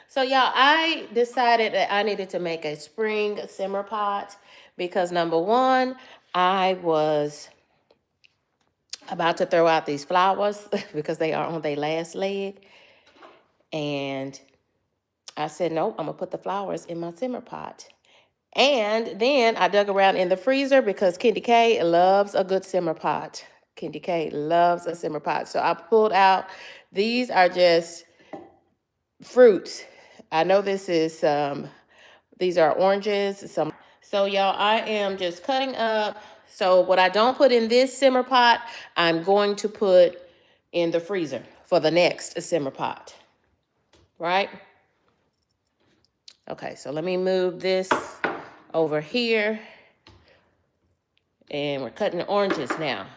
So y'all, I decided that I needed to make a spring simmer pot because number one, I was about to throw out these flowers because they are on their last leg. And I said, nope, I'm gonna put the flowers in my simmer pot. And then I dug around in the freezer because KendyK loves a good simmer pot. KendyK loves a simmer pot. So I pulled out, these are just fruits. I know this is these are oranges. So y'all, I am just cutting up. So what I don't put in this simmer pot, I'm going to put in the freezer for the next simmer pot. Right? Okay, so let me move this over here. And we're cutting the oranges now.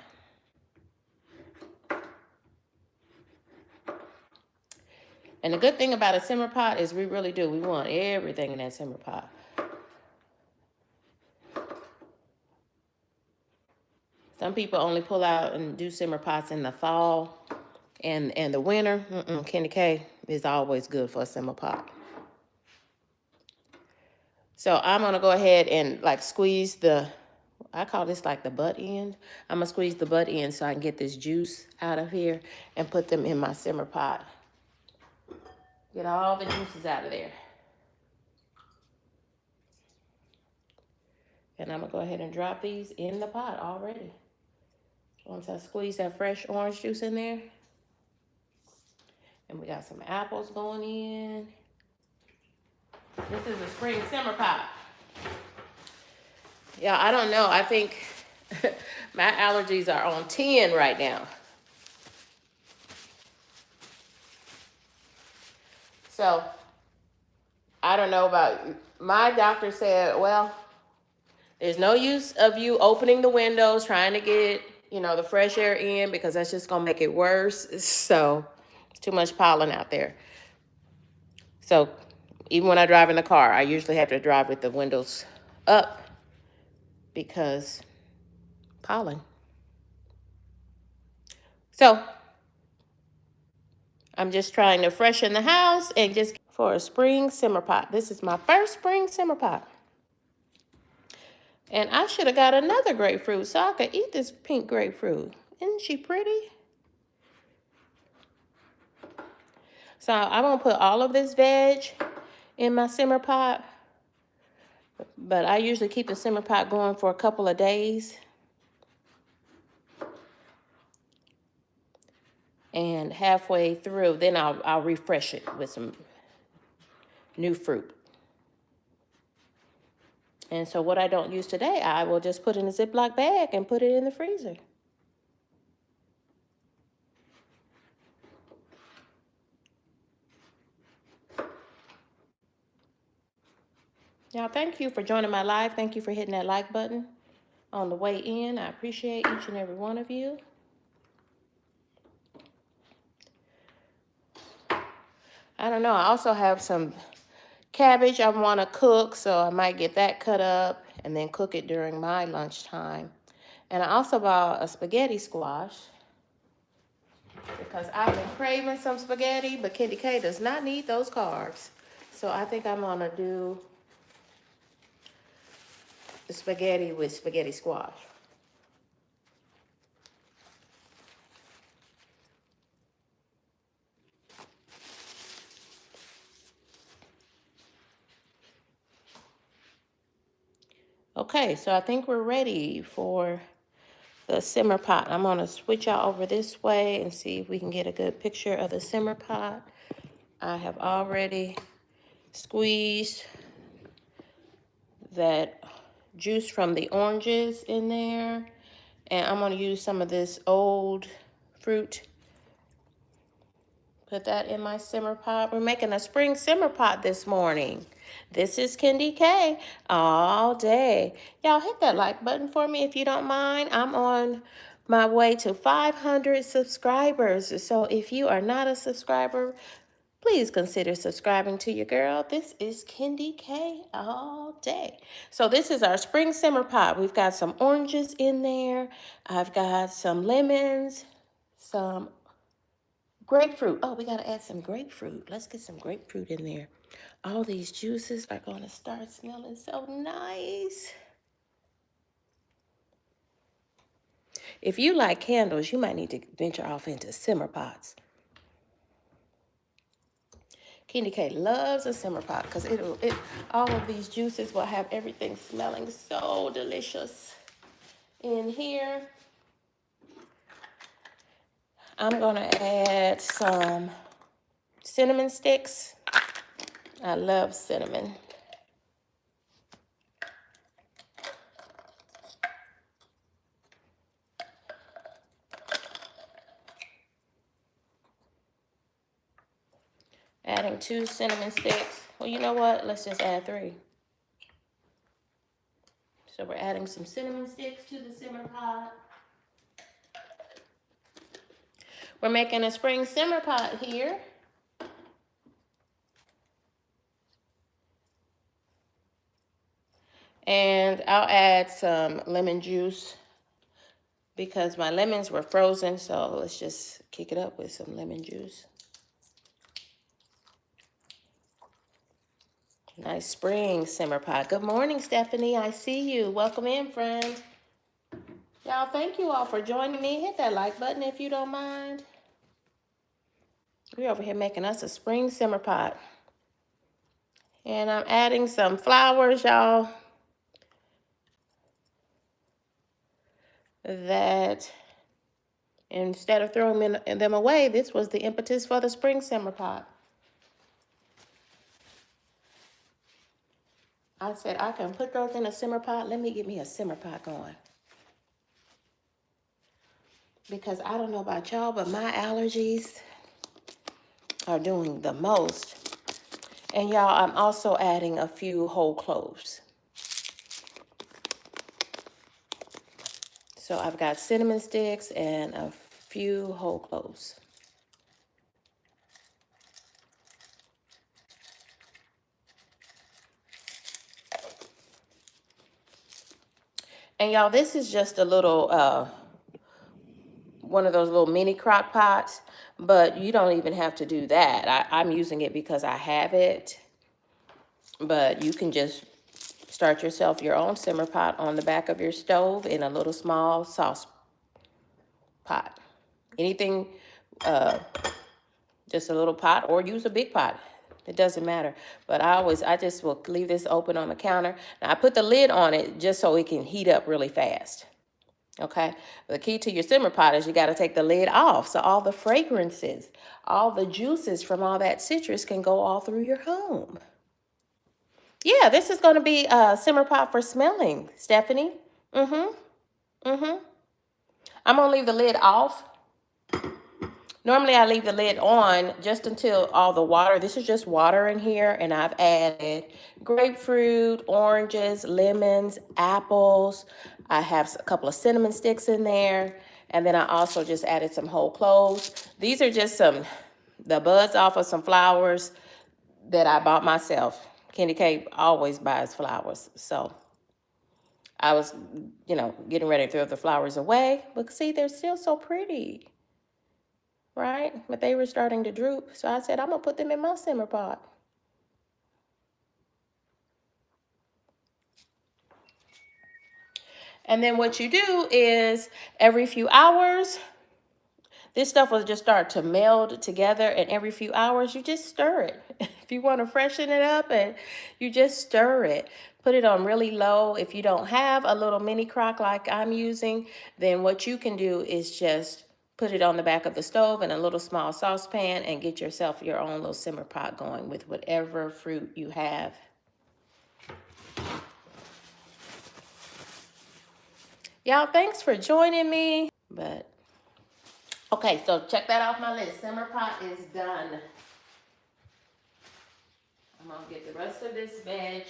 And the good thing about a simmer pot is we really do. We want everything in that simmer pot. Some people only pull out and do simmer pots in the fall and the winter. KendyK is always good for a simmer pot. So I'm gonna go ahead and like squeeze the, I call this like the butt end. I'm gonna squeeze the butt end so I can get this juice out of here and put them in my simmer pot. Get all the juices out of there. And I'm gonna go ahead and drop these in the pot already. Once I squeeze that fresh orange juice in there. And we got some apples going in. This is a spring simmer pot. Yeah, I don't know. I think my allergies are on 10 right now. So, I don't know about, my doctor said, well, there's no use of you opening the windows, trying to get, the fresh air in because that's just gonna make it worse. So, it's too much pollen out there. So, even when I drive in the car, I usually have to drive with the windows up because pollen. So, I'm just trying to freshen the house and just for a spring simmer pot. This is my first spring simmer pot. And I should have got another grapefruit so I could eat this pink grapefruit. Isn't she pretty? So I'm gonna put all of this veg in my simmer pot. But I usually keep the simmer pot going for a couple of days. And halfway through, then I'll refresh it with some new fruit. And so what I don't use today, I will just put in a Ziploc bag and put it in the freezer. Y'all, thank you for joining my live. Thank you for hitting that like button on the way in. I appreciate each and every one of you. I don't know. I also have some cabbage I want to cook, so I might get that cut up and then cook it during my lunchtime. And I also bought a spaghetti squash because I've been craving some spaghetti, but KendyK does not need those carbs. So I think I'm going to do the spaghetti with spaghetti squash. Okay, so I think we're ready for the simmer pot. I'm gonna switch y'all over this way and see if we can get a good picture of the simmer pot. I have already squeezed that juice from the oranges in there. And I'm gonna use some of this old fruit. Put that in my simmer pot. We're making a spring simmer pot this morning. This is KendyK all day. Y'all hit that like button for me if you don't mind. I'm on my way to 500 subscribers. So if you are not a subscriber, please consider subscribing to your girl. This is KendyK all day. So this is our spring simmer pot. We've got some oranges in there. I've got some lemons, some Grapefruit. Oh, we got to add some grapefruit. Let's get some grapefruit in there. All these juices are going to start smelling so nice. If you like candles, you might need to venture off into simmer pots. KendyK loves a simmer pot because all of these juices will have everything smelling so delicious. In here, I'm going to add some cinnamon sticks. I love cinnamon. Adding 2 cinnamon sticks. Well, you know what? Let's just add 3. So we're adding some cinnamon sticks to the simmer pot. We're making a spring simmer pot here. And I'll add some lemon juice because my lemons were frozen. So let's just kick it up with some lemon juice. Nice spring simmer pot. Good morning, Stephanie. I see you. Welcome in, friend. Y'all, thank you all for joining me. Hit that like button if you don't mind. We're over here making us a spring simmer pot. And I'm adding some flowers, y'all. That instead of throwing them away, this was the impetus for the spring simmer pot. I said, I can put those in a simmer pot. Let me get me a simmer pot going. Because I don't know about y'all, but my allergies are doing the most. And y'all, I'm also adding a few whole cloves. So I've got cinnamon sticks and a few whole cloves. And y'all, this is just a little, one of those little mini crock pots, but you don't even have to do that. I'm using it because I have it, but you can just start yourself your own simmer pot on the back of your stove in a little small sauce pot. Anything, just a little pot, or use a big pot. It doesn't matter. But I just will leave this open on the counter. Now I put the lid on it just so it can heat up really fast. Okay, the key to your simmer pot is you got to take the lid off so all the fragrances, all the juices from all that citrus can go all through your home. Yeah, this is going to be a simmer pot for smelling, Stephanie. I'm going to leave the lid off. Normally I leave the lid on just until all the water, this is just water in here, and I've added grapefruit, oranges, lemons, apples. I have a couple of cinnamon sticks in there, and then I also just added some whole cloves. These are just the buds off of some flowers that I bought myself. KendyK always buys flowers, so I was, getting ready to throw the flowers away, but see, they're still so pretty. Right? But they were starting to droop. So I said, I'm going to put them in my simmer pot. And then what you do is every few hours, this stuff will just start to meld together. And every few hours, you just stir it. If you want to freshen it up, and you just stir it. Put it on really low. If you don't have a little mini crock like I'm using, then what you can do is just put it on the back of the stove in a little small saucepan and get yourself your own little simmer pot going with whatever fruit you have. Y'all, thanks for joining me. But, okay, so check that off my list. Simmer pot is done. I'm going to get the rest of this veg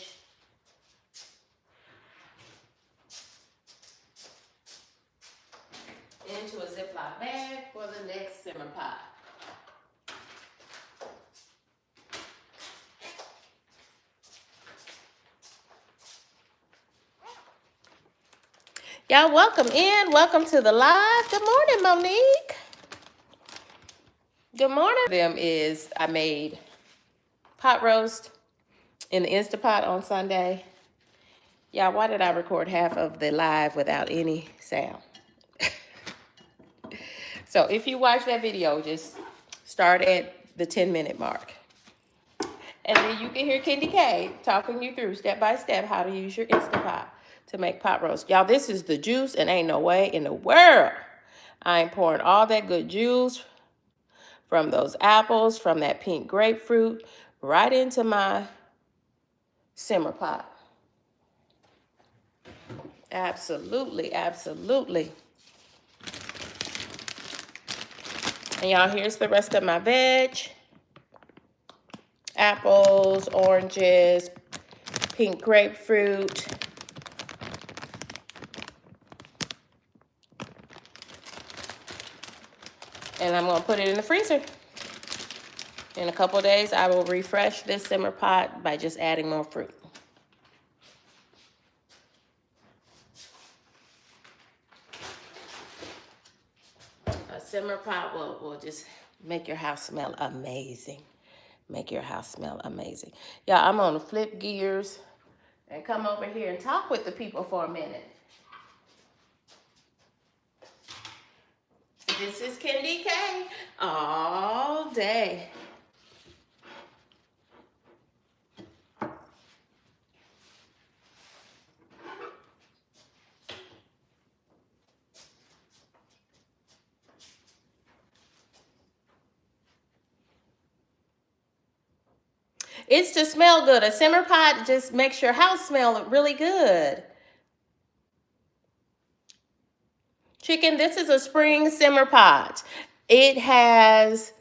into a Ziploc bag for the next simmer pot. Y'all, welcome in. Welcome to the live. Good morning, Monique. Good morning. Them is I made pot roast in the Instapot on Sunday. Yeah, why did I record half of the live without any sound? So if you watch that video, just start at the 10-minute mark. And then you can hear KendyK talking you through step by step how to use your Instapot to make pot roast. Y'all, this is the juice, and ain't no way in the world I ain't pouring all that good juice from those apples, from that pink grapefruit, right into my simmer pot. Absolutely, absolutely. And y'all, here's the rest of my veg. Apples, oranges, pink grapefruit. And I'm gonna put it in the freezer. In a couple of days, I will refresh this simmer pot by just adding more fruit. A simmer pot will just make your house smell amazing. Make your house smell amazing. Yeah, I'm gonna flip gears and come over here and talk with the people for a minute. This is KendyK all day. It's to smell good. A simmer pot just makes your house smell really good. Chicken, this is a spring simmer pot. It has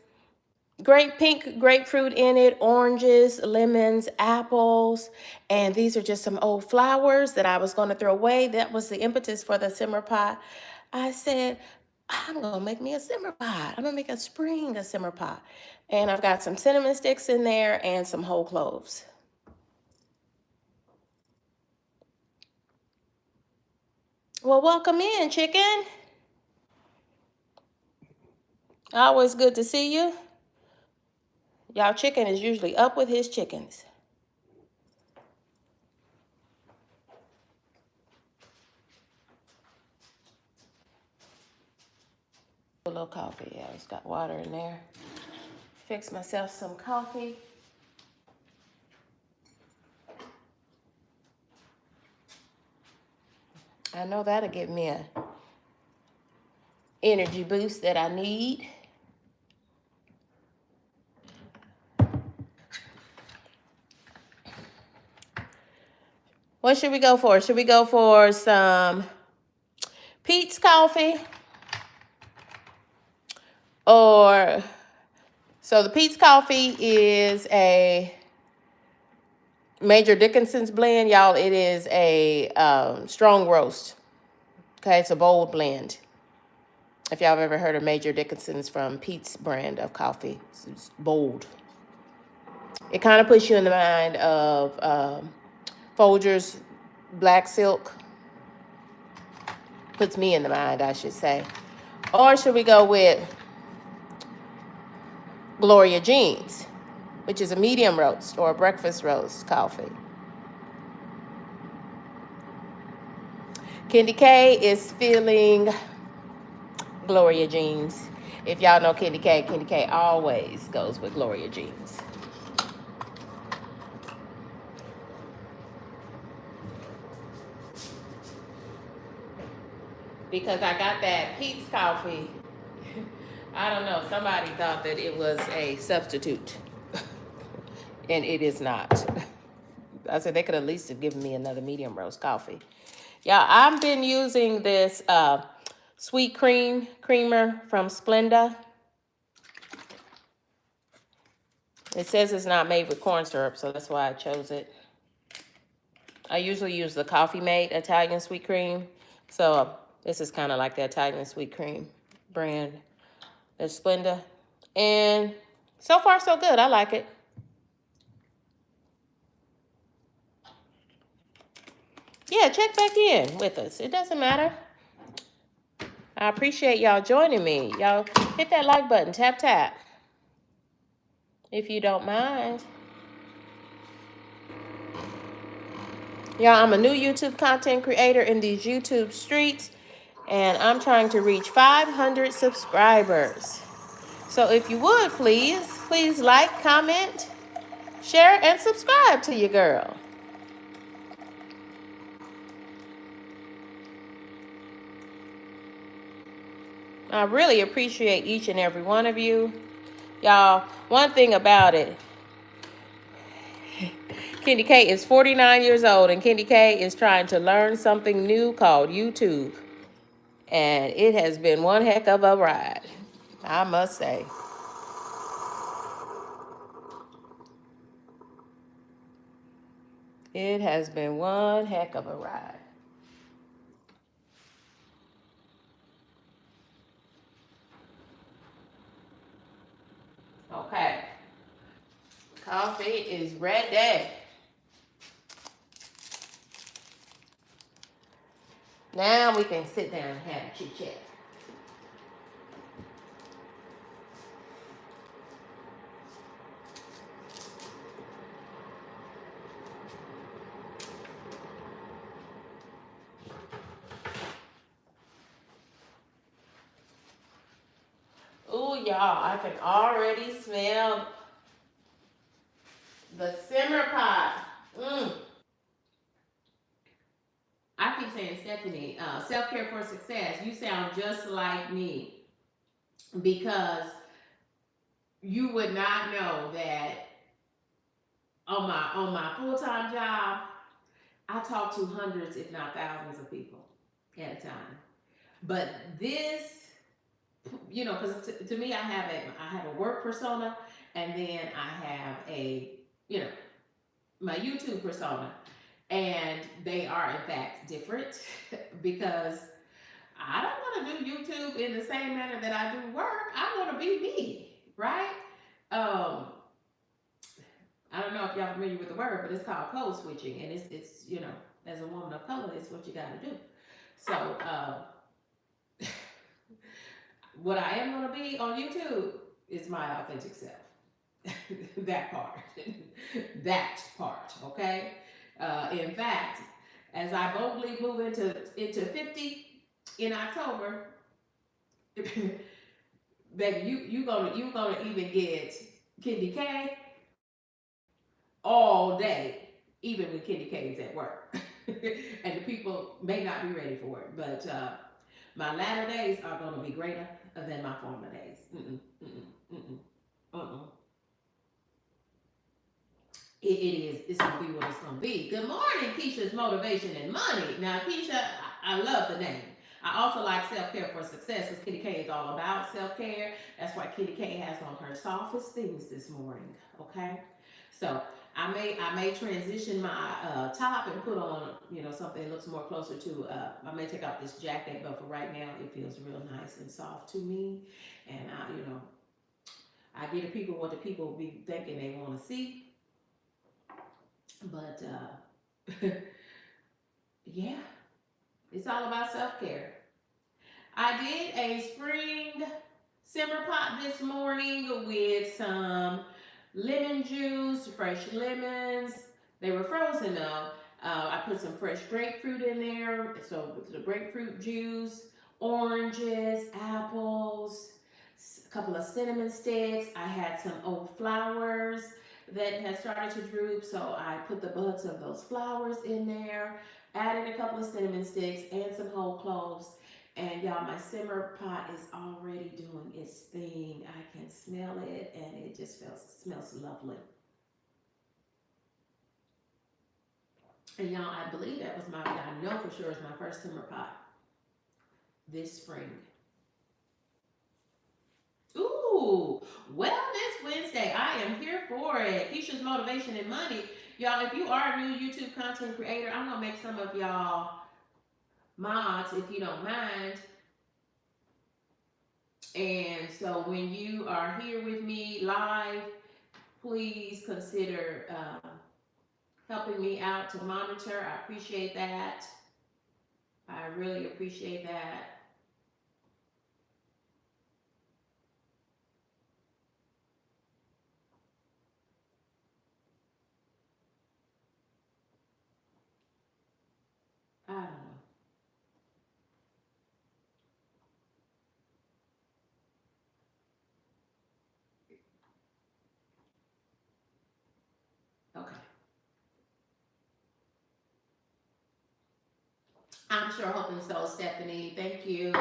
great pink grapefruit in it, oranges, lemons, apples, and these are just some old flowers that I was going to throw away. That was the impetus for the simmer pot. I said, I'm going to make me a simmer pot. I'm going to make a simmer pot. And I've got some cinnamon sticks in there and some whole cloves. Well, welcome in, chicken. Always good to see you. Y'all, chicken is usually up with his chickens. A little coffee. Yeah, it's got water in there. Fix myself some coffee. I know that'll give me a energy boost that I need. What should we go for? Should we go for some Pete's coffee? Or, so the Pete's coffee is a Major Dickinson's blend. Y'all, it is a strong roast. Okay, it's a bold blend. If y'all have ever heard of Major Dickinson's from Pete's brand of coffee, it's bold. It kind of puts you in the mind of Folgers Black Silk. Puts me in the mind, I should say. Or should we go with Gloria Jean's, which is a medium roast or a breakfast roast coffee. KendyK is feeling Gloria Jean's. If y'all know KendyK, KendyK always goes with Gloria Jean's. Because I got that Pete's coffee. I don't know, somebody thought that it was a substitute. And it is not. I said they could at least have given me another medium roast coffee. Yeah, I've been using this sweet creamer from Splenda. It says it's not made with corn syrup, so that's why I chose it. I usually use the Coffee Mate Italian sweet cream. So this is kind of like the Italian sweet cream brand. It's Splenda. And so far, so good. I like it. Yeah, check back in with us. It doesn't matter. I appreciate y'all joining me. Y'all hit that like button. Tap, tap. if you don't mind. Y'all, I'm a new YouTube content creator in these YouTube streets, and I'm trying to reach 500 subscribers. So if you would, please like, comment, share, and subscribe to your girl. I really appreciate each and every one of you. Y'all, one thing about it, KendyK is 49 years old, and KendyK is trying to learn something new called YouTube. And it has been one heck of a ride, I must say. It has been one heck of a ride. Okay, coffee is ready. Now we can sit down and have a chit chat. Ooh, y'all, I can already smell the simmer pot. I keep saying, Stephanie, self-care for success. You sound just like me, because you would not know that on my full-time job, I talk to hundreds, if not thousands of people at a time. But this, because to me, I have a work persona, and then I have my YouTube persona, and they are in fact different because I don't want to do YouTube in the same manner that I do work. I want to be me, right? Um, I don't know if y'all familiar with the word, but it's called code switching, and it's as a woman of color, it's what you got to do. So what I am going to be on YouTube is my authentic self. that part, that part, okay. In fact, as I boldly move into 50 in October, baby, you gonna even get KendyK all day, even when KendyK is at work, and the people may not be ready for it. But my latter days are gonna be greater than my former days. It is. It's gonna be what it's gonna be. Good morning, Keisha's Motivation and Money. Now, Keisha, I love the name. I also like self-care for success, because KendyK is all about self-care. That's why KendyK has on her softest things this morning. Okay, so I may transition my top and put on something that looks more closer to. I may take off this jacket, but for right now, it feels real nice and soft to me. And I give the people what the people be thinking they want to see. But yeah, it's all about self care. I did a spring simmer pot this morning with some lemon juice, fresh lemons. They were frozen though. I put some fresh grapefruit in there. So with the grapefruit juice, oranges, apples, a couple of cinnamon sticks. I had some old flowers that had started to droop. So I put the buds of those flowers in there, added a couple of cinnamon sticks and some whole cloves. And y'all, my simmer pot is already doing its thing. I can smell it, and it just smells lovely. And y'all, I believe I know for sure it's my first simmer pot this spring. Ooh, Wellness Wednesday. I am here for it. Keisha's Motivation and Money. Y'all, if you are a new YouTube content creator, I'm going to make some of y'all mods if you don't mind. And so when you are here with me live, please consider helping me out to monitor. I appreciate that. I really appreciate that. I'm sure hoping so, Stephanie. Thank you.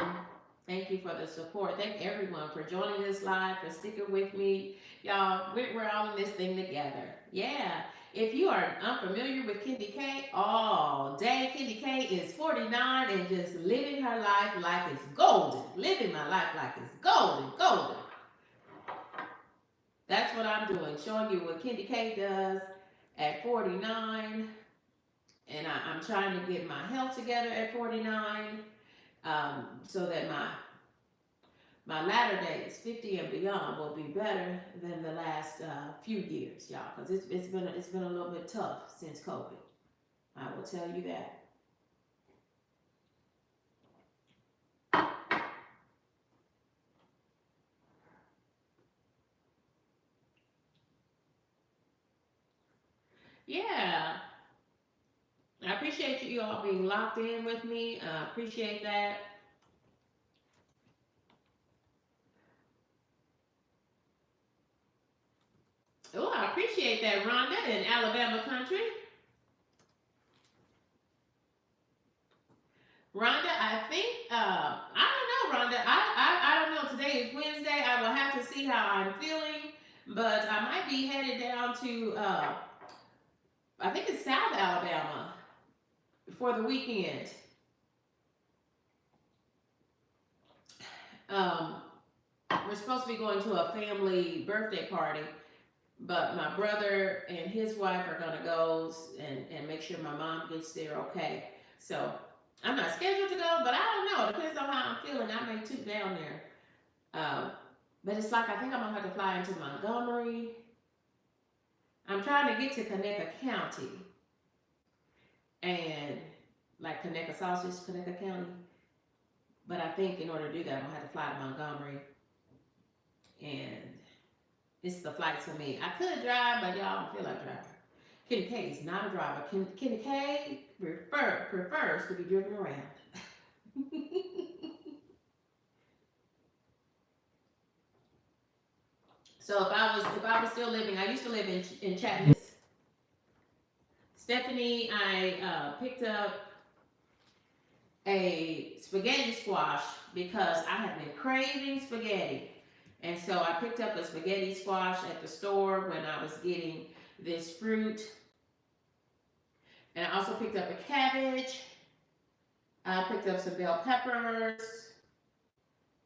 Thank you for the support. Thank everyone for joining this live, for sticking with me. Y'all, we're all in this thing together. Yeah. If you are unfamiliar with KendyK all day, KendyK is 49 and just living her life like it's golden. Living my life like it's golden, golden. That's what I'm doing, showing you what KendyK does at 49. And I'm trying to get my health together at 49, so that my latter days, 50 and beyond, will be better than the last few years, y'all. Because it's been a little bit tough since COVID. I will tell you that. Yeah, I appreciate you all being locked in with me. I appreciate that. Oh, I appreciate that, Rhonda in Alabama country. Rhonda, I think, I don't know, Rhonda. I don't know. Today is Wednesday. I will have to see how I'm feeling, but I might be headed down to, I think it's South Alabama for the weekend. Um, we're supposed to be going to a family birthday party, but my brother and his wife are gonna go and make sure my mom gets there okay. So I'm not scheduled to go, but I don't know. It depends on how I'm feeling. I may toot down there. Um, but it's like I think I'm gonna have to fly into Montgomery. I'm trying to get to Conecuh County and like Conecuh Sausage, Conecuh County. But I think in order to do that, I'm gonna have to fly to Montgomery, and it's the flights for me. I could drive, but y'all don't feel like driving. KendyK is not a driver. KendyK prefers to be driven around. So if I was still living, I used to live in Chattanooga. Stephanie, I picked up a spaghetti squash because I have been craving spaghetti. And so I picked up a spaghetti squash at the store when I was getting this fruit. And I also picked up a cabbage. I picked up some bell peppers.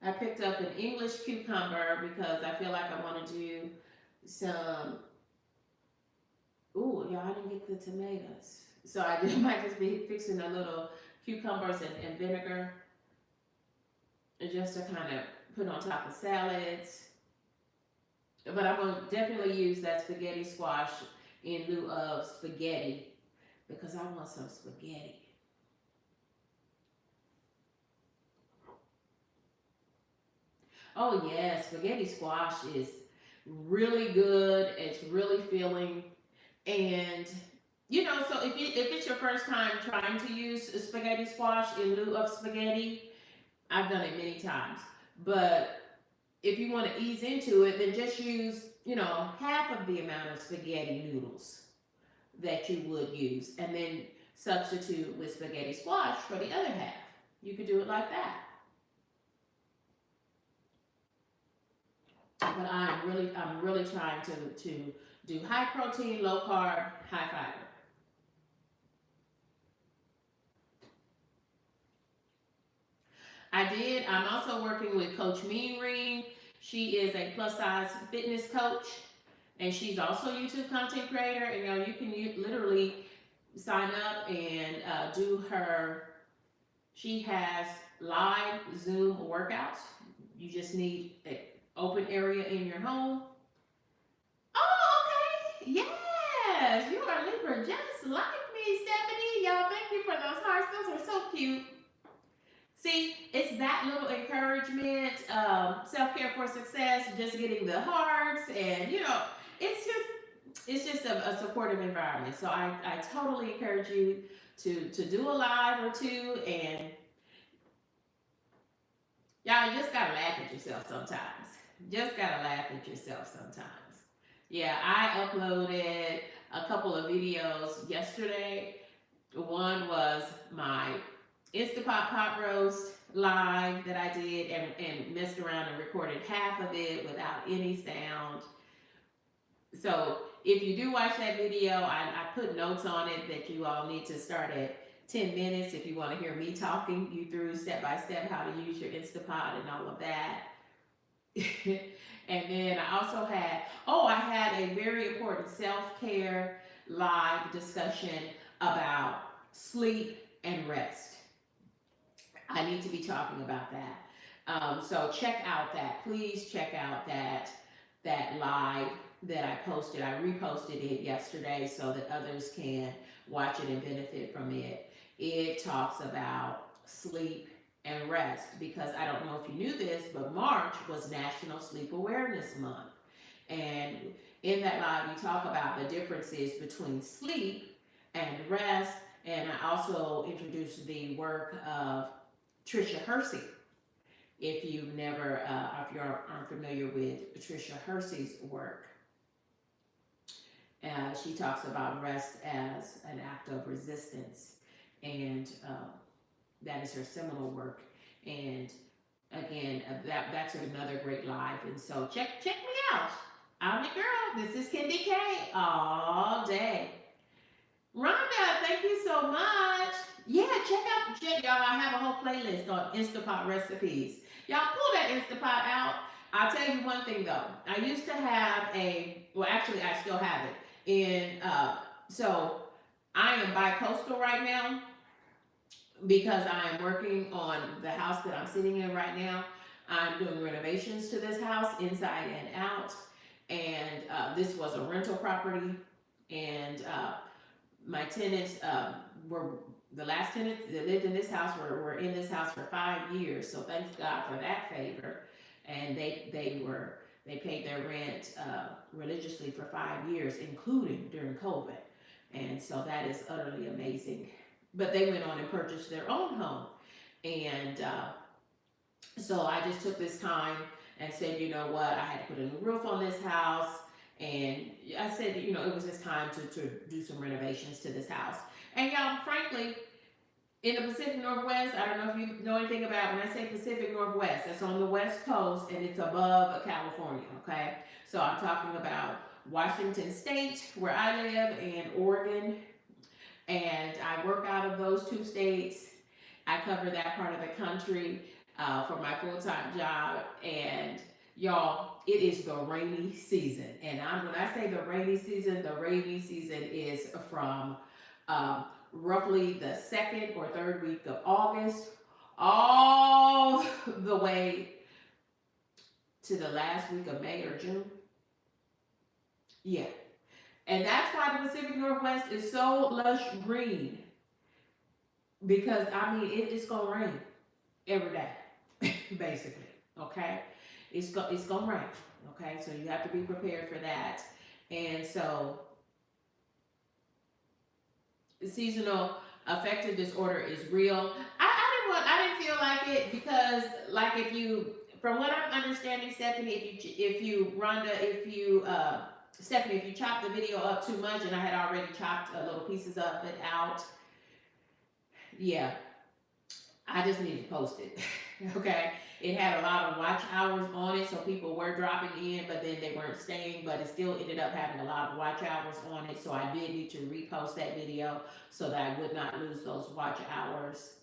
I picked up an English cucumber because I feel like I want to do some. Ooh, y'all, I didn't get the tomatoes. So I might just be fixing a little cucumbers and vinegar just to kind of put on top of salads. But I'm going to definitely use that spaghetti squash in lieu of spaghetti because I want some spaghetti. Oh yeah, spaghetti squash is really good. It's really filling. And so if it's your first time trying to use spaghetti squash in lieu of spaghetti, I've done it many times. But if you want to ease into it, then just use, half of the amount of spaghetti noodles that you would use, and then substitute with spaghetti squash for the other half. You could do it like that. But I'm really trying to do high protein, low carb, high fiber. I did. I'm also working with Coach Mean Ring. She is a plus size fitness coach, and she's also a YouTube content creator. And you can literally sign up and do her. She has live Zoom workouts. You just need an open area in your home. Oh, okay. Yes, you are Libra just like me, Stephanie. Y'all, thank you for those hearts. Those are so cute. See, it's that little encouragement, self-care for success, just getting the hearts, and it's just a supportive environment. So I totally encourage you to do a live or two, and y'all, you just gotta laugh at yourself sometimes. Just gotta laugh at yourself sometimes. Yeah, I uploaded a couple of videos yesterday. One was my Instapot pot roast live that I did and messed around and recorded half of it without any sound. So if you do watch that video, I put notes on it that you all need to start at 10 minutes if you want to hear me talking you through step by step how to use your Instapot and all of that. And then I also had, I had a very important self-care live discussion about sleep and rest. I need to be talking about that. So check out that. Please check out that live that I posted. I reposted it yesterday so that others can watch it and benefit from it. It talks about sleep and rest because I don't know if you knew this, but March was National Sleep Awareness Month. And in that live, we talk about the differences between sleep and rest. And I also introduced the work of Tricia Hersey. If you've never, if you aren't familiar with Tricia Hersey's work, she talks about rest as an act of resistance, and that is her seminal work. And again, that's another great live. And so check me out. I'm the girl. This is KendyK all day. Rhonda, thank you so much. Yeah, check y'all. I have a whole playlist on Instapot recipes. Y'all pull that Instapot out. I'll tell you one thing though. I used to have actually I still have it. So I am bi-coastal right now because I am working on the house that I'm sitting in right now. I'm doing renovations to this house inside and out. And this was a rental property. And my tenants were the last tenants that lived in this house were in this house for 5 years. So thanks God for that favor. And they paid their rent religiously for 5 years, including during COVID. And so that is utterly amazing. But they went on and purchased their own home. And so I just took this time and said, you know what, I had to put a new roof on this house. And I said, it was just time to do some renovations to this house. And y'all, frankly, in the Pacific Northwest, I don't know if you know anything about when I say Pacific Northwest, that's on the West Coast and it's above California, okay? So I'm talking about Washington State, where I live, and Oregon. And I work out of those two states. I cover that part of the country for my full-time job. And y'all, it is the rainy season. And when I say the rainy season is from roughly the second or third week of August, all the way to the last week of May or June. Yeah. And that's why the Pacific Northwest is so lush green. Because, it's going to rain every day, basically. Okay? It's going to rain. Okay? So you have to be prepared for that. And so seasonal affective disorder is real. I didn't feel like it because, from what I'm understanding, Stephanie, Stephanie, if you chop the video up too much, and I had already chopped little pieces of it out, yeah, I just needed to post it. Okay, it had a lot of watch hours on it, so people were dropping in, but then they weren't staying, but it still ended up having a lot of watch hours on it, so I did need to repost that video so that I would not lose those watch hours.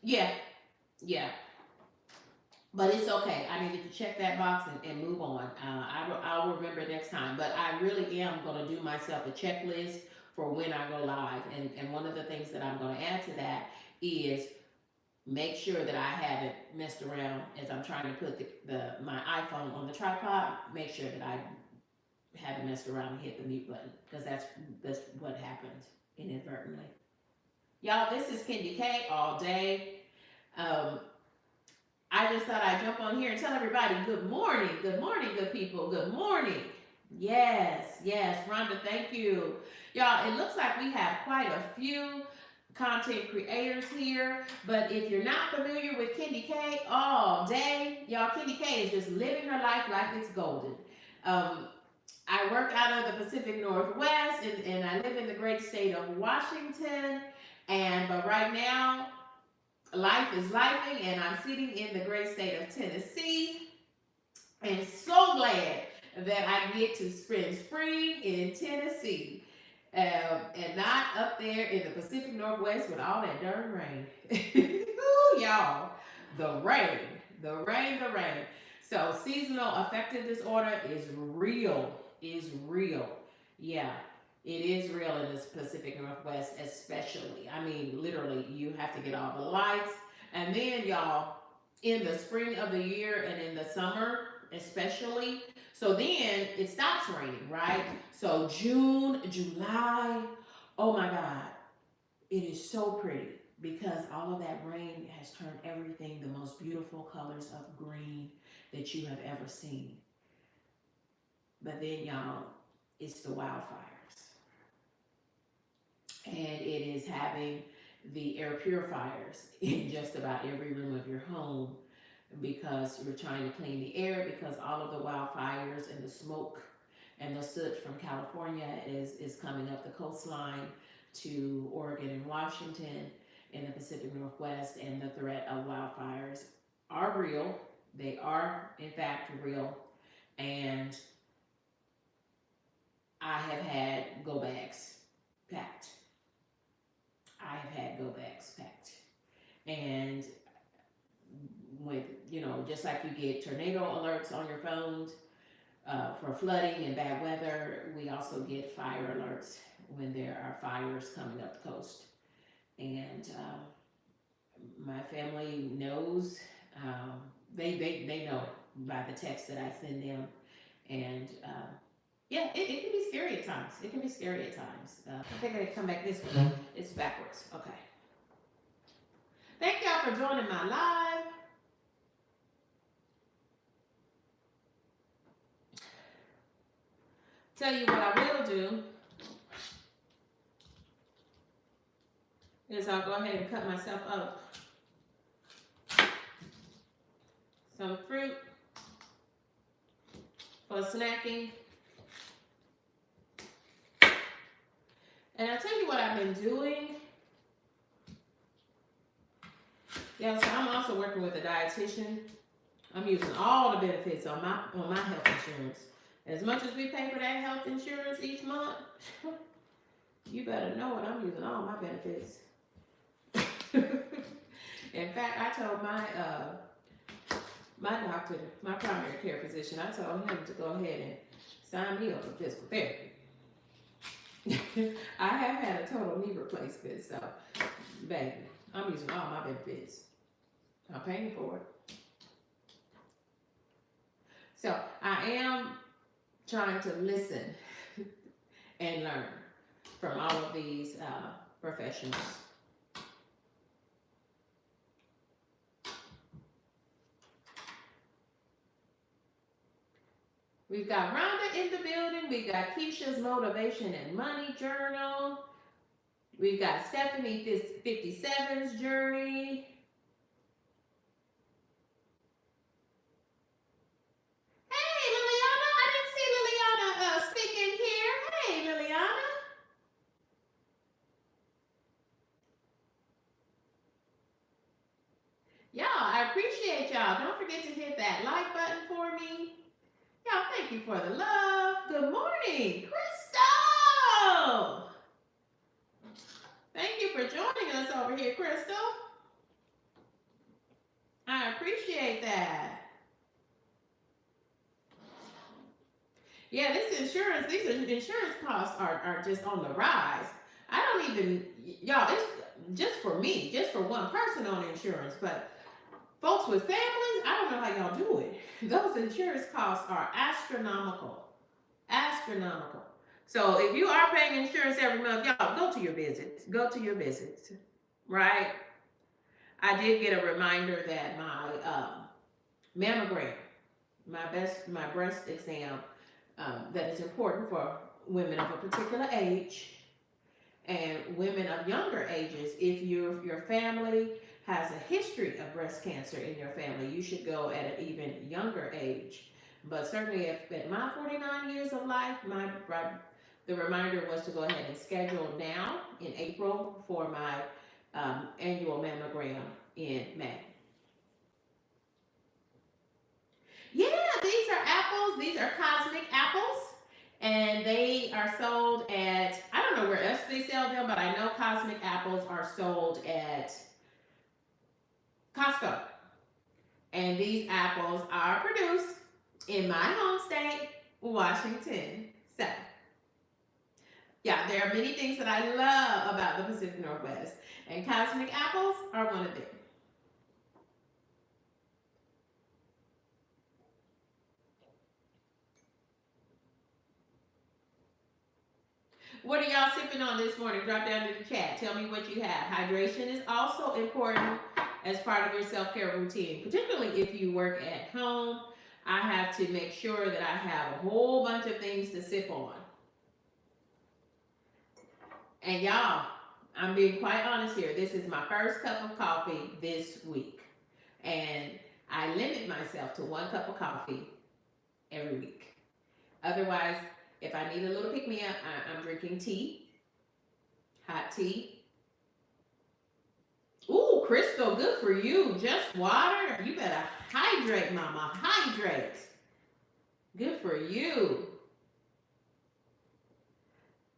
Yeah, but it's okay. I needed to check that box and move on. I'll remember next time, but I really am going to do myself a checklist for when I go live, and one of the things that I'm going to add to that is make sure that I haven't messed around as I'm trying to put my iPhone on the tripod. Make sure that I haven't messed around and hit the mute button, because that's what happened inadvertently. Y'all, this is KendyK all day. I just thought I'd jump on here and tell everybody good morning, good people, good morning. Yes, Rhonda, thank you. Y'all, it looks like we have quite a few content creators here, but if you're not familiar with KendyK all day, y'all, KendyK is just living her life like it's golden. I work out of the Pacific Northwest, and I live in the great state of Washington, but right now Life is lifing, and I'm sitting in the great state of Tennessee, and so glad that I get to spend spring in Tennessee, and not up there in the Pacific Northwest with all that darn rain. Ooh, y'all, the rain, the rain, the rain. So seasonal affective disorder is real, is real. Yeah, it is real in the Pacific Northwest, especially. I mean, literally, you have to get all the lights, and then y'all, in the spring of the year and in the summer especially. So then it stops raining, right? So June, July, oh my God, it is so pretty because all of that rain has turned everything the most beautiful colors of green that you have ever seen. But then, y'all, it's the wildfires. And it is having the air purifiers in just about every room of your home because you're trying to clean the air because all of the wildfires and the smoke and the soot from California is coming up the coastline to Oregon and Washington in the Pacific Northwest, and the threat of wildfires are real. They are, in fact, real. And I have had go bags packed. I have had go bags packed. And with, just like you get tornado alerts on your phones, for flooding and bad weather, we also get fire alerts when there are fires coming up the coast. And my family knows, they know by the text that I send them. And yeah, it can be scary at times. It can be scary at times. I think I come back this way. It's backwards. Okay. Thank y'all for joining my live. Tell you what I will do is I'll go ahead and cut myself up some fruit for snacking. And I'll tell you what I've been doing. Yeah, so I'm also working with a dietitian. I'm using all the benefits on my health insurance. As much as we pay for that health insurance each month, you better know it. I'm using all my benefits. In fact, I told my doctor, my primary care physician, I told him to go ahead and sign me up for physical therapy. I have had a total knee replacement, so baby, I'm using all my benefits. I'm paying for it. So I am trying to listen and learn from all of these professionals. We've got Rhonda in the building. We got Keisha's Motivation and Money Journal. We've got Stephanie 57's journey. Hey, Liliana. I didn't see Liliana speaking here. Hey, Liliana. Y'all, I appreciate y'all. Don't forget to hit that like button for me. Y'all, thank you for the love. Good morning, Crystal. Thank you for joining us over here, Crystal. I appreciate that. Yeah, these insurance costs are just on the rise. I don't even, y'all, it's just for me, just for one person on insurance, but folks with families, I don't know how y'all do it. Those insurance costs are astronomical. Astronomical. So if you are paying insurance every month, y'all go to your visits. Go to your visits. Right? I did get a reminder that my mammogram, my breast exam, that is important for women of a particular age and women of younger ages. If your family has a history of breast cancer in your family, you should go at an even younger age. But certainly, if at my 49 years of life, the reminder was to go ahead and schedule now in April for my annual mammogram in May. Yeah, these are apples. These are cosmic apples. And they are sold at, I don't know where else they sell them, but I know cosmic apples are sold at Costco. And these apples are produced in my home state, Washington. So, yeah, there are many things that I love about the Pacific Northwest, and cosmic apples are one of them. What are y'all sipping on this morning? Drop down in the chat. Tell me what you have. Hydration is also important as part of your self-care routine, particularly if you work at home. I have to make sure that I have a whole bunch of things to sip on. And y'all, I'm being quite honest here. This is my first cup of coffee this week. And I limit myself to 1 cup of coffee every week. Otherwise, if I need a little pick-me-up, I'm drinking tea, hot tea. Ooh, Crystal, good for you. Just water. You better hydrate, mama. Hydrate. Good for you.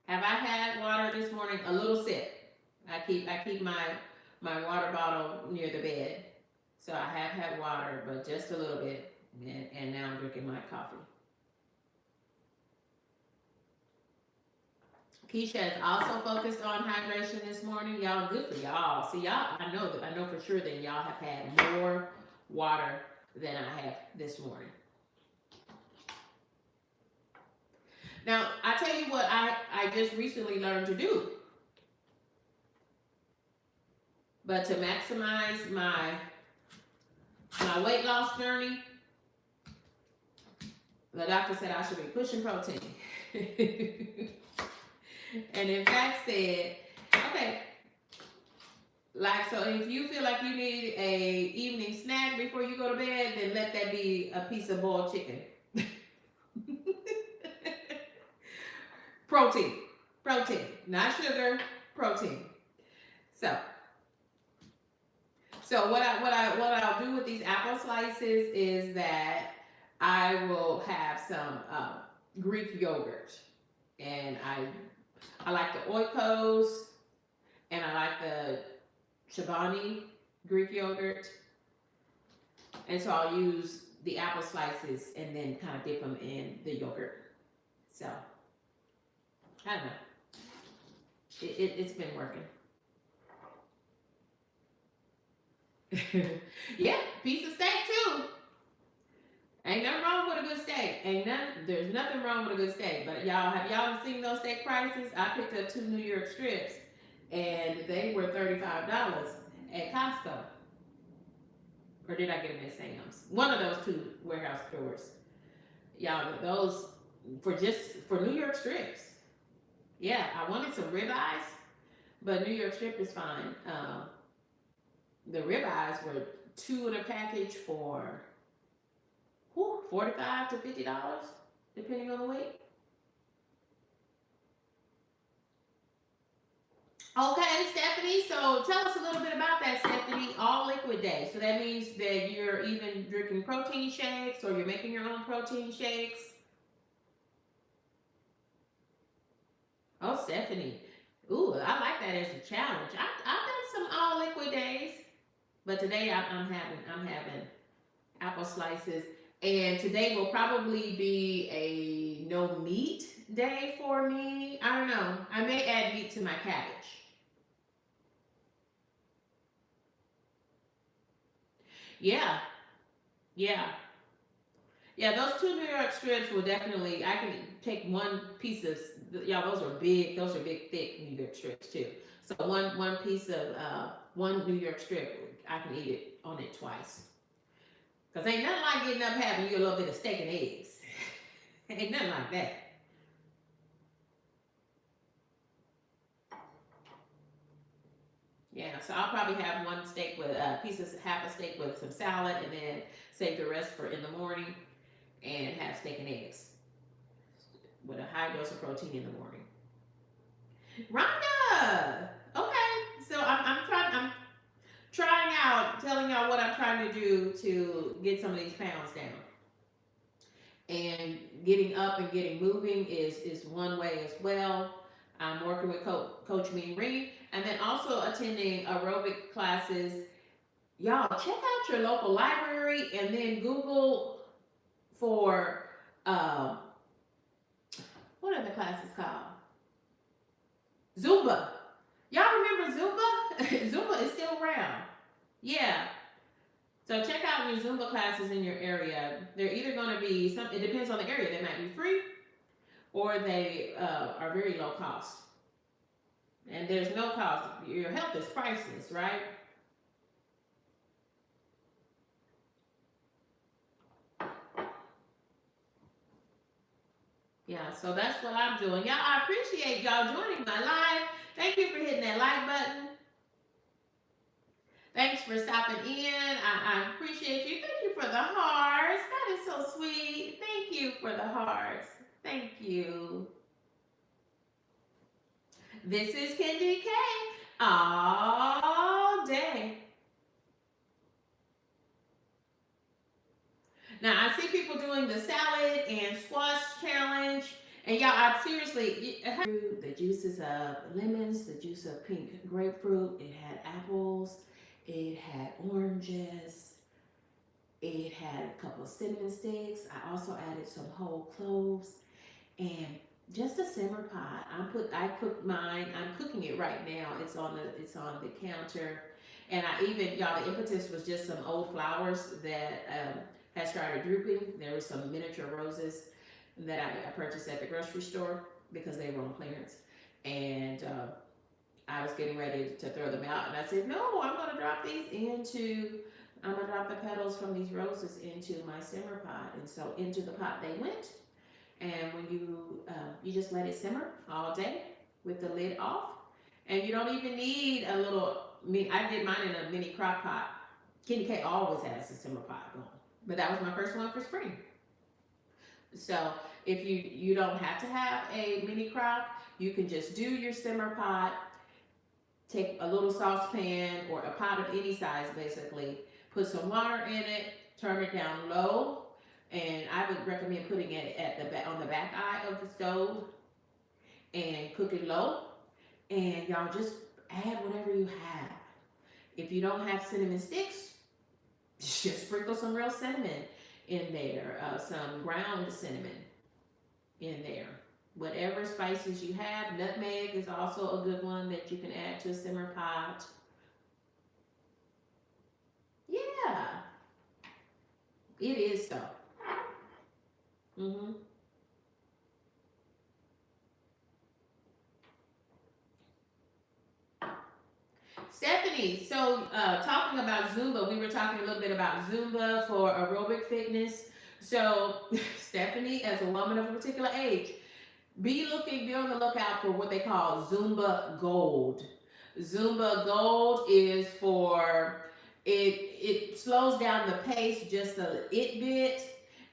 Have I had water this morning? A little sip. I keep my water bottle near the bed. So I have had water, but just a little bit. And now I'm drinking my coffee. Keisha is also focused on hydration this morning. Y'all, good for y'all. See, y'all, I know for sure that y'all have had more water than I have this morning. Now, I tell you what I just recently learned to do. But to maximize my weight loss journey, the doctor said I should be pushing protein. And in fact said, okay, like, so if you feel like you need a evening snack before you go to bed, then let that be a piece of boiled chicken. Protein, not sugar, protein. So what I'll do with these apple slices is that I will have some Greek yogurt, and I like the Oikos, and I like the Chobani Greek yogurt, and so I'll use the apple slices and then kind of dip them in the yogurt. So I don't know. It's been working. Yeah, piece of steak too. Ain't nothing wrong with a good steak. There's nothing wrong with a good steak. But y'all, have y'all seen those steak prices? I picked up 2 New York strips, and they were $35 at Costco. Or did I get them at Sam's? One of those 2 warehouse stores. Y'all, those for New York strips. Yeah, I wanted some ribeyes, but New York strip is fine. The ribeyes were 2 in a package for $45 to $50, depending on the weight. Okay, Stephanie, so tell us a little bit about that, Stephanie. All liquid day. So that means that you're even drinking protein shakes, or you're making your own protein shakes. Oh, Stephanie. Ooh, I like that as a challenge. I've done some all liquid days, but today I'm having apple slices, and today will probably be a no meat day for me. I don't know. I may add meat to my cabbage. Yeah, yeah. Yeah, those 2 New York strips will definitely, I can take 1 piece of, y'all, those are big, thick New York strips too. So one piece of, 1 New York strip, I can eat it on it twice. Because ain't nothing like getting up having you a little bit of steak and eggs. Ain't nothing like that. Yeah, so I'll probably have 1 steak with half a steak with some salad, and then save the rest for in the morning, and have steak and eggs with a high dose of protein in the morning. Rhonda, okay, so I'm trying telling y'all what I'm trying to do to get some of these pounds down. And getting up and getting moving is one way as well. I'm working with Coach Mean Reed, and then also attending aerobic classes. Y'all check out your local library and then Google for uh, what are the classes called? Zumba. Y'all remember Zumba? Zumba is still around. Yeah. So check out your Zumba classes in your area. They're either going to be some. It depends on the area. They might be free, or they are very low cost. And there's no cost. Your health is priceless, right? Yeah, so that's what I'm doing. Y'all, I appreciate y'all joining my live. Thank you for hitting that like button. Thanks for stopping in. I appreciate you. Thank you for the hearts. That is so sweet. Thank you for the hearts. Thank you. This is KendyK all day. Now, I see people doing the salad and squash challenge. And y'all, I seriously, the juices of lemons, the juice of pink grapefruit, it had apples, it had oranges, it had a couple of cinnamon sticks. I also added some whole cloves and just a simmer pot. I cooked mine. I'm cooking it right now. It's on the counter. And I even, y'all, the impetus was just some old flowers that had started drooping. There were some miniature roses that I purchased at the grocery store because they were on clearance. And I was getting ready to throw them out. And I said, no, I'm going to drop I'm going to drop the petals from these roses into my simmer pot. And so into the pot they went. And when you just let it simmer all day with the lid off. And you don't even need a little, I did mine in a mini crock pot. KendyK always has a simmer pot going. But that was my first one for spring. So if you don't have to have a mini crock, you can just do your simmer pot, take a little saucepan or a pot of any size basically, put some water in it, turn it down low, and I would recommend putting it on the back eye of the stove and cook it low. And y'all just add whatever you have. If you don't have cinnamon sticks, just sprinkle some real cinnamon in there, some ground cinnamon in there. Whatever spices you have. Nutmeg is also a good one that you can add to a simmer pot. Yeah, it is so. Mm-hmm. Stephanie, so talking about Zumba, we were talking a little bit about Zumba for aerobic fitness. So Stephanie, as a woman of a particular age, be on the lookout for what they call Zumba Gold. Zumba Gold is for it slows down the pace just a bit,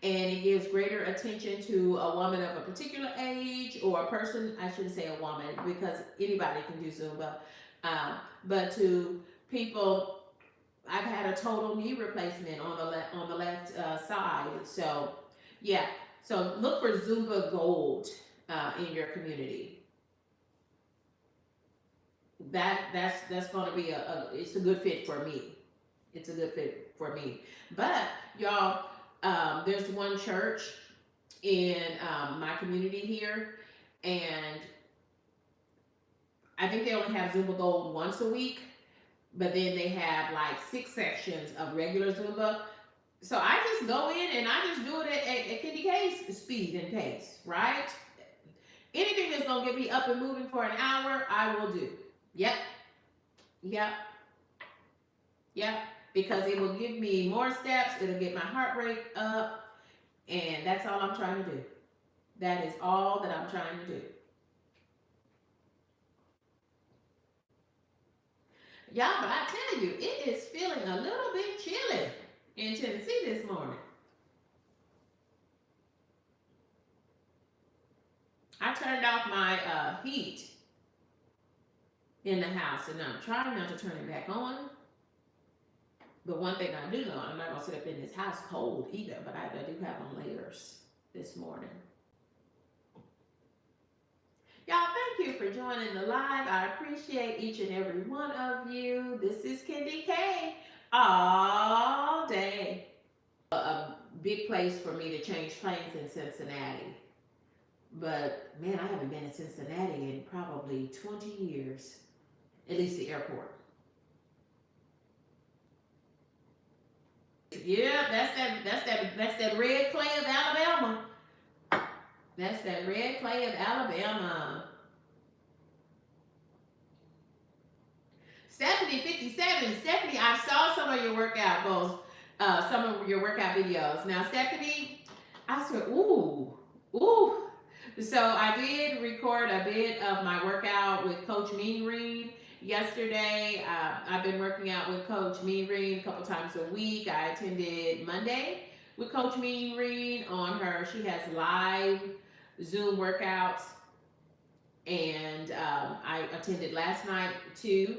and it gives greater attention to a woman of a particular age, or a person, I shouldn't say a woman because anybody can do Zumba, but to people. I've had a total knee replacement on the left side. So yeah, so look for Zumba Gold in your community. That's going to be it's a good fit for me. It's a good fit for me. But y'all, there's one church in my community here, and I think they only have Zumba Gold once a week, but then they have like 6 sections of regular Zumba. So I just go in and I just do it at KendyK's speed and pace, right? Anything that's gonna get me up and moving for an hour, I will do. Yep, yep, yep. Because it will give me more steps, it'll get my heart rate up, and that's all I'm trying to do. That is all that I'm trying to do. Y'all, but I tell you, it is feeling a little bit chilly in Tennessee this morning. I turned off my heat in the house, and I'm trying not to turn it back on. But one thing I do know, I'm not gonna sit up in this house cold either. But I do have on layers this morning. Y'all, thank you for joining the live. I appreciate each and every one of you. This is KendyK all day. A big place for me to change planes in Cincinnati. But man, I haven't been in Cincinnati in probably 20 years, at least the airport. Yeah, that's that red clay of Alabama. That's that red clay of Alabama. Stephanie 57. Stephanie, I saw some of your workout goals, some of your workout videos. Now, Stephanie, I said, ooh. So I did record a bit of my workout with Coach Mean Green yesterday. I've been working out with Coach Mean Green a couple times a week. I attended Monday with Coach Mean Green on her. She has live Zoom workouts, and I attended last night too.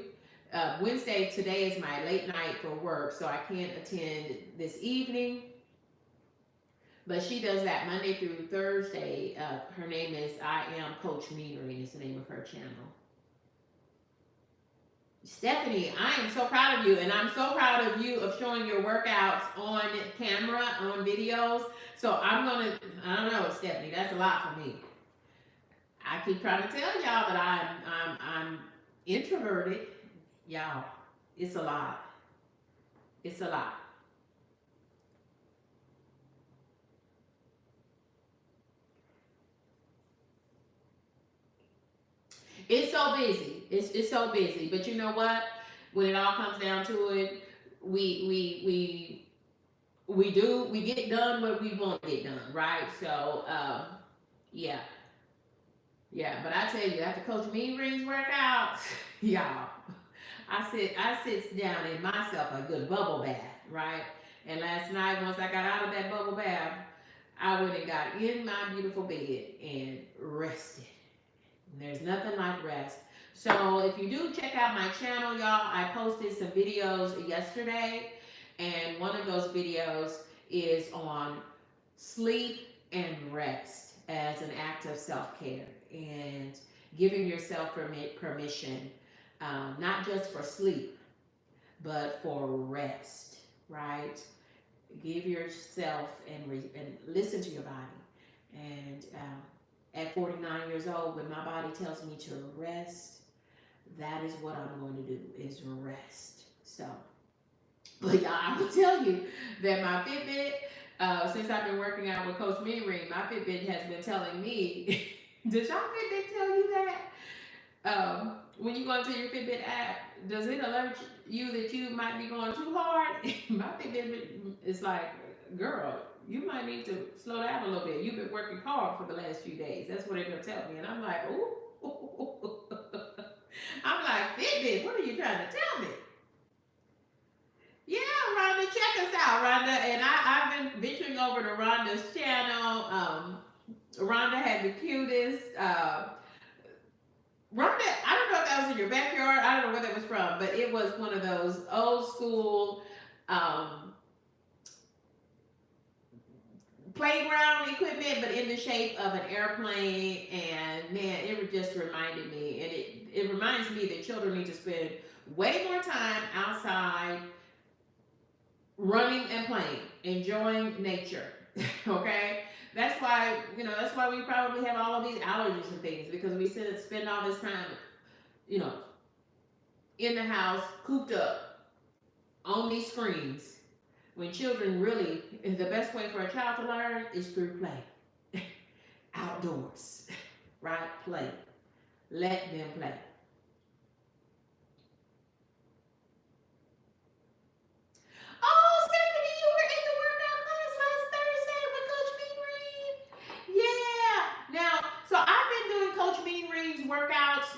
Wednesday, today is my late night for work, so I can't attend this evening. But she does that Monday through Thursday. Her name is I Am Coach Meanery, is the name of her channel. Stephanie, I am so proud of you, and I'm so proud of you of showing your workouts on camera, on videos. So I don't know, Stephanie, that's a lot for me. I keep trying to tell y'all that I'm introverted. Y'all, it's a lot. It's a lot. It's so busy. It's so busy. But you know what? When it all comes down to it, we get done what we want to get done, right? So yeah. Yeah, but I tell you, after Coach Mean Green's workout, y'all, I sit down in myself a good bubble bath, right? And last night, once I got out of that bubble bath, I went and got in my beautiful bed and rested. And there's nothing like rest. So if you do check out my channel, y'all, I posted some videos yesterday, and one of those videos is on sleep and rest as an act of self-care and giving yourself permission, not just for sleep, but for rest, right? Give yourself and listen to your body. And at 49 years old, when my body tells me to rest, that is what I'm going to do, is rest. So, but y'all, I will tell you that my Fitbit, since I've been working out with Coach Memory, my Fitbit has been telling me, does y'all Fitbit tell you that? When you go into your Fitbit app, does it alert you that you might be going too hard? My Fitbit is like, girl, you might need to slow down a little bit. You've been working hard for the last few days. That's what they're going to tell me. And I'm like, ooh. I'm like, Fitbit, what are you trying to tell me? Yeah, Rhonda, check us out, Rhonda. And I've been venturing over to Rhonda's channel. Rhonda had the cutest. Rhonda, I don't know if that was in your backyard. I don't know where that was from, but it was one of those old school playground equipment, but in the shape of an airplane. And man, it just reminded me, and it reminds me that children need to spend way more time outside running and playing, enjoying nature. Okay? That's why we probably have all of these allergies and things, because we spend all this time, in the house, cooped up on these screens. When children really, the best way for a child to learn is through play. Outdoors, right? Play. Let them play. Oh, Stephanie, you were in the workout class last Thursday with Coach Mean Green. Yeah. Now, so I've been doing Coach Mean Green's workouts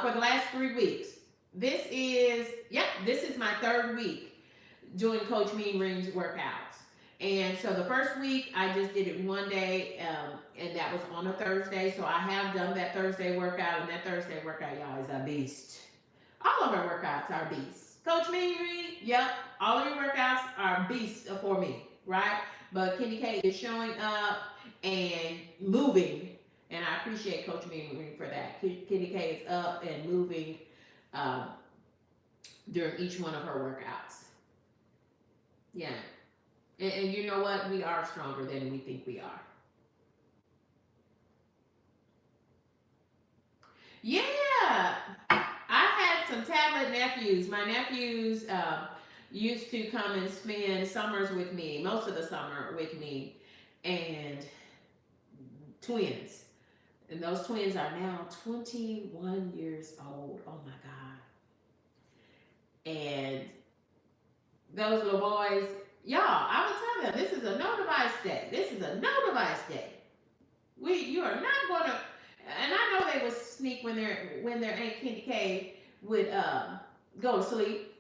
for the last 3 weeks. This is my third week doing Coach Mean Green's workouts. And so the first week I just did it one day, and that was on a Thursday. So I have done that Thursday workout, and that Thursday workout, y'all, is a beast. All of our workouts are beasts. Coach Mary, yep, all of your workouts are beasts for me, right? But KendyK is showing up and moving, and I appreciate Coach Mary for that. KendyK is up and moving um, during each one of her workouts. Yeah, and you know what? We are stronger than we think we are. Yeah, I had some tablet nephews. My nephews used to come and spend summers with me, most of the summer with me, and twins. And those twins are now 21 years old. Oh my God. And those little boys, y'all, I would tell them, this is a no device day. This is a no device day. You are not gonna, and I know they would sneak when their Aunt KendyK would go to sleep,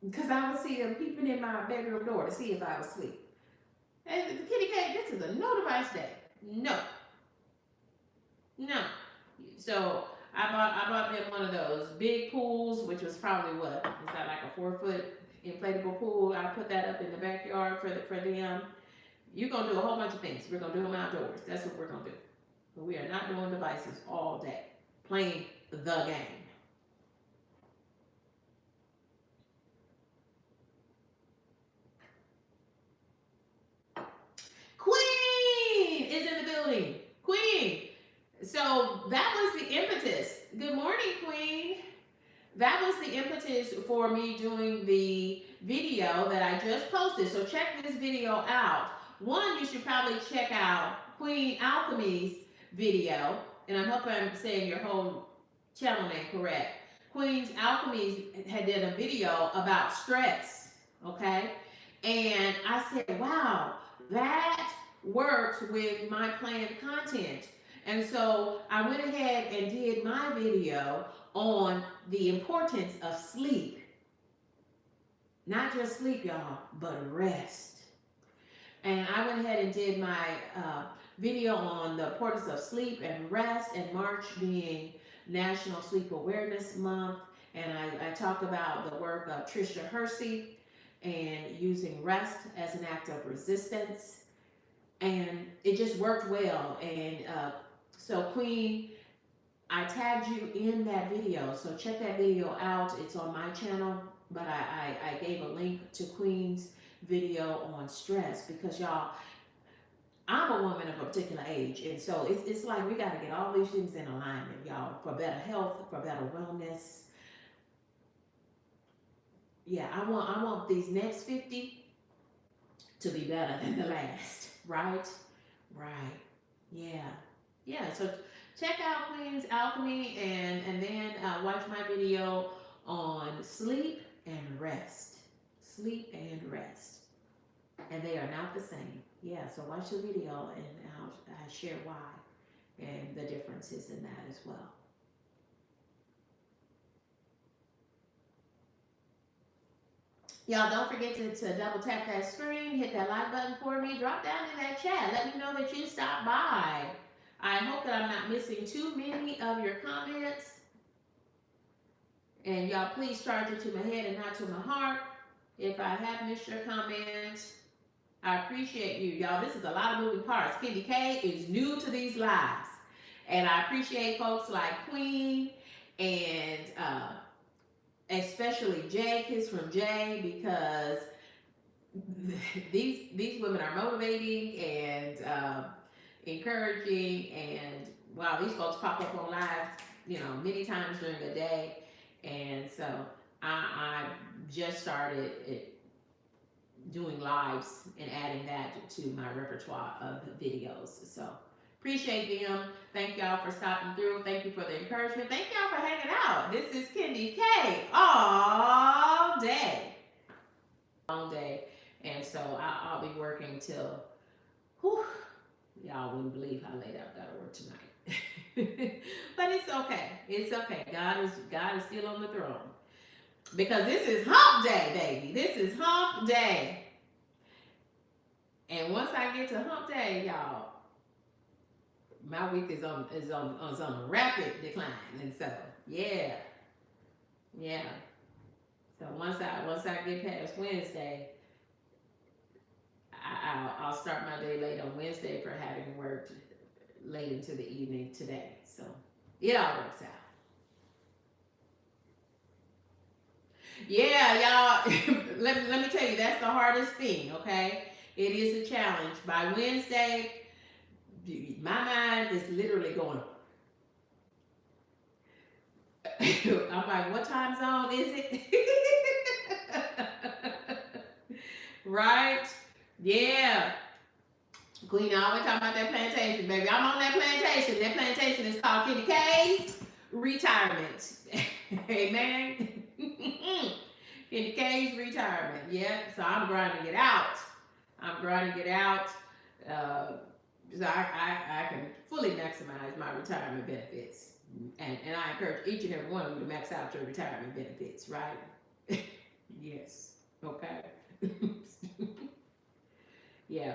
because I would see them peeping in my bedroom door to see if I was asleep. And KendyK, this is a no device day. No, no. So I bought them one of those big pools, which was probably what is that, like a 4-foot inflatable pool. I put that up in the backyard for them. You're gonna do a whole bunch of things. We're gonna do them outdoors. That's what we're gonna do. But we are not doing devices all day. Playing the game. Queen is in the building. Queen. So that was the impetus. Good morning, Queen. That was the impetus for me doing the video that I just posted. So check this video out. One, you should probably check out Queen Alchemy's video. And I hope I'm saying your whole channel name correct. Queen's Alchemy had did a video about stress, okay? And I said, wow, that works with my planned content. And so I went ahead and did my video on the importance of sleep. Not just sleep, y'all, but rest. And I went ahead and did my video on the importance of sleep and rest, and March being National Sleep Awareness Month. And I talked about the work of Trisha Hersey and using rest as an act of resistance. And it just worked well. And so Queen, I tagged you in that video. So check that video out. It's on my channel, but I gave a link to Queen's video on stress, because y'all, I'm a woman of a particular age, and so it's like we got to get all these things in alignment, y'all, for better health, for better wellness. Yeah, I want these next 50 to be better than the last, right? Right. Yeah. So check out Queen's Alchemy, and then watch my video on sleep and rest. Sleep and rest. And they are not the same. Yeah, so watch the video, and I'll share why and the differences in that as well. Y'all, don't forget to double tap that screen, hit that like button for me, drop down in that chat, let me know that you stopped by. I hope that I'm not missing too many of your comments. And y'all, please charge it to my head and not to my heart. If I have missed your comments, I appreciate you. Y'all, this is a lot of moving parts. KendyK is new to these lives. And I appreciate folks like Queen and especially Jay, Kiss from Jay, because these women are motivating and encouraging. And wow, these folks pop up on live, many times during the day. And so I just started doing lives and adding that to my repertoire of videos. So appreciate them. Thank y'all for stopping through. Thank you for the encouragement. Thank y'all for hanging out. This is KendyK all day. All day. And so I'll be working till, y'all wouldn't believe how late I've got to work tonight. But it's okay. It's okay. God is still on the throne. Because this is hump day, baby. This is hump day. And once I get to hump day, y'all, my week is on some rapid decline. And so, yeah. So once I get past Wednesday, I'll start my day late on Wednesday for having worked late into the evening today. So it all works out. Yeah, y'all. let me tell you, that's the hardest thing. Okay, it is a challenge. By Wednesday, my mind is literally going. I'm like, what time zone is it? Right? Yeah. Queen always talking about that plantation, baby. I'm on that plantation. That plantation is called KendyK's Retirement. Amen. KendyK's Retirement. Yep. So I'm grinding it out. I'm grinding it out. Uh, so I can fully maximize my retirement benefits. And I encourage each and every one of you to max out your retirement benefits, right? Yes. Okay. Yeah.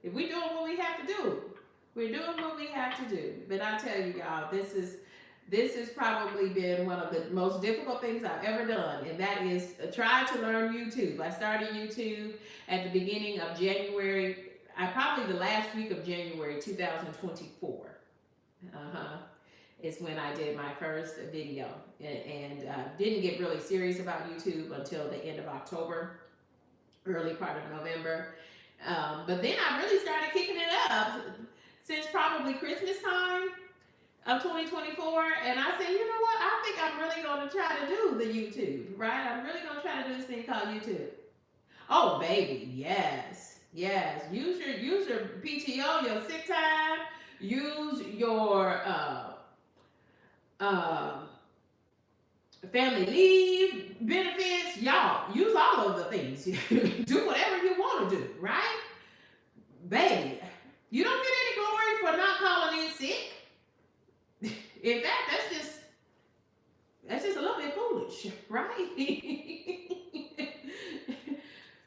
If we're doing what we have to do, we're doing what we have to do. But I tell you, y'all, this has probably been one of the most difficult things I've ever done, and that is try to learn YouTube. I started YouTube at the beginning of January, probably the last week of January 2024. Uh-huh. Is when I did my first video, and didn't get really serious about YouTube until the end of October, early part of November. But then I really started kicking it up since probably Christmas time of 2024. And I said, you know what? I think I'm really going to try to do the YouTube, right? I'm really going to try to do this thing called YouTube. Oh, baby, yes, yes. Use your PTO, your sick time. Use your um, family leave benefits. Y'all use all of the things. Do whatever you want to do, right? Baby, you don't get any glory for not calling in sick. In fact, that's just a little bit foolish, right?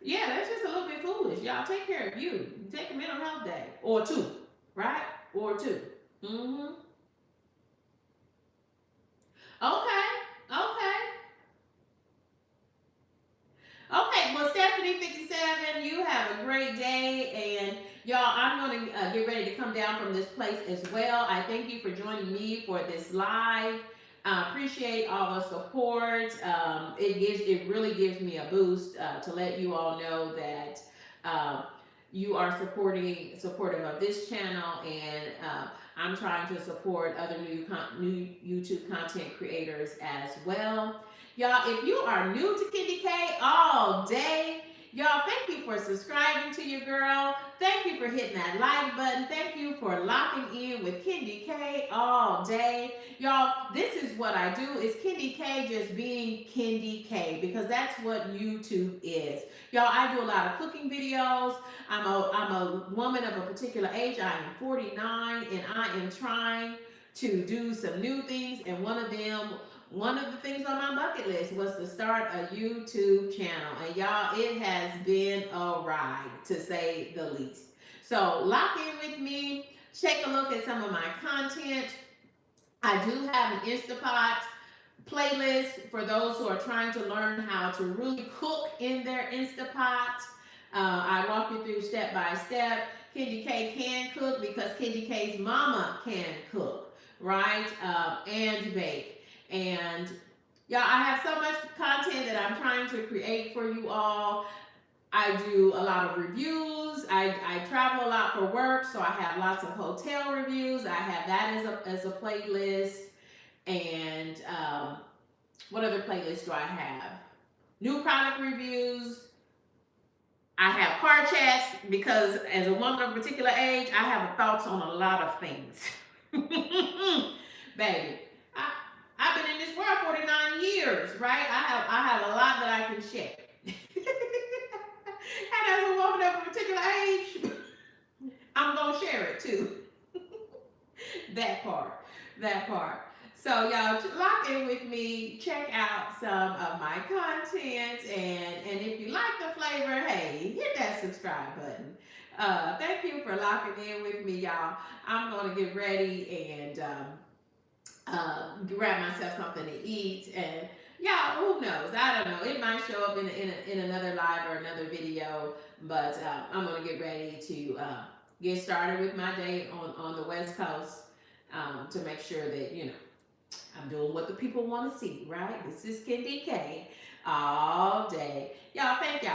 Yeah, that's just a little bit foolish. Y'all take care of you. Take a mental health day or two, right? Or two. Mm-hmm. Okay. Okay. Okay, well, Stephanie57, you have a great day. And y'all, I'm going to get ready to come down from this place as well. I thank you for joining me for this live. Appreciate all the support. It really gives me a boost to let you all know that you are supportive of this channel, and I'm trying to support other new YouTube content creators as well. Y'all, if you are new to KendyK All Day, y'all, thank you for subscribing to your girl. Thank you for hitting that like button. Thank you for locking in with KendyK All Day. Y'all, this is what I do. It's KendyK just being KendyK, because that's what YouTube is. Y'all, I do a lot of cooking videos. I'm a woman of a particular age. I am 49, and I am trying to do some new things, and one of the things on my bucket list was to start a YouTube channel. And y'all, it has been a ride, to say the least. So lock in with me. Take a look at some of my content. I do have an Instapot playlist for those who are trying to learn how to really cook in their Instapot. I walk you through step by step. KendyK can cook because KendyK's mama can cook, right? And bake. And y'all, I have so much content that I'm trying to create for you all. I do a lot of reviews. I travel a lot for work, so I have lots of hotel reviews. I have that as a playlist. And what other playlist do I have? New product reviews. I have car chats, because as a woman of a particular age, I have thoughts on a lot of things. Baby, I've been in this world 49 years, right? I have a lot that I can share. And as a woman of a particular age, I'm going to share it too. That part. So y'all, lock in with me. Check out some of my content. And if you like the flavor, hey, hit that subscribe button. Thank you for locking in with me, y'all. I'm going to get ready and grab myself something to eat. And y'all y'all, who knows? I don't know. It might show up in another live or another video, but I'm gonna get ready to get started with my day on the West Coast to make sure that I'm doing what the people want to see. Right? This is KendyK all day, y'all. Thank y'all.